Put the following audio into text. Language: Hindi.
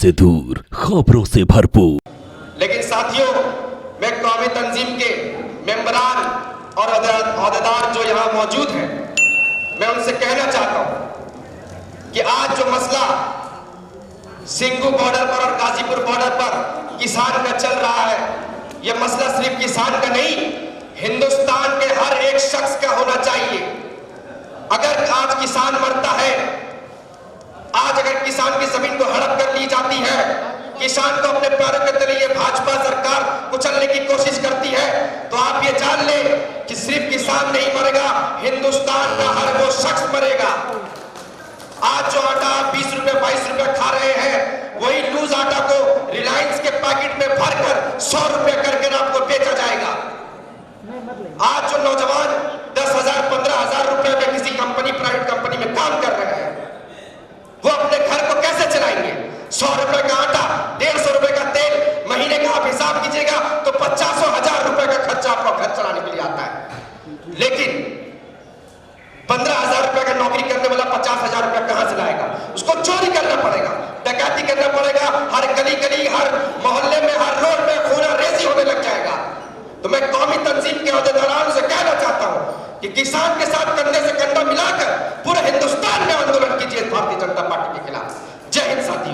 से दूर, खबरों से भरपूर। लेकिन साथियों, मैं कौमी तंजीम के मेंबरान और अहदेदार जो यहाँ मौजूद हैं, मैं उनसे कहना चाहता हूं कि आज जो मसला सिंगू बॉर्डर पर और गाजीपुर बॉर्डर पर किसान का चल रहा है, यह मसला सिर्फ किसान का नहीं, हिंदुस्तान के हर एक शख्स का होना चाहिए। अगर आज किसान मरता है, आज अगर किसान की जमीन को हड़प कर ली जाती है, किसान को अपने पैरों के तले ये भाजपा सरकार कुचलने की कोशिश करती है, तो आप ये जान ले कि सिर्फ किसान नहीं मरेगा, हिंदुस्तान का हर वो शख्स मरेगा। आज जो आटा 20 रुपए 22 रुपए खा रहे हैं, वही लूज आटा को रिलायंस के पैकेट में भरकर 100 रुपए करके आपको बेचा जाएगा। आज जो नौजवान 10,000 15,000 रुपए में किसी कंपनी, प्राइवेट कंपनी में काम कर रहे हैं, वो अपने घर को कैसे चलाएंगे? 100 रुपए का आटा, 150 रुपए का तेल, महीने का आप हिसाब कीजिएगा तो 50,000 रुपए का खर्चा आपको घर चलाने के लिए आता है। लेकिन 15,000 रुपए का नौकरी करने वाला 50,000 रुपए कहां से लाएगा? उसको चोरी करना पड़ेगा, डकैती करना पड़ेगा, हर गली गली, हर मोहल्ले में, हर रोड में खूना रेजी होने लग जाएगा। तो मैं कौमी तंजीम के अहदेदारों से कहना चाहता हूं कि किसान के साथ कंधे से कंधा मिलाकर पूरे हिंदुस्तान में आंदोलन कीजिए भारतीय जनता पार्टी के खिलाफ।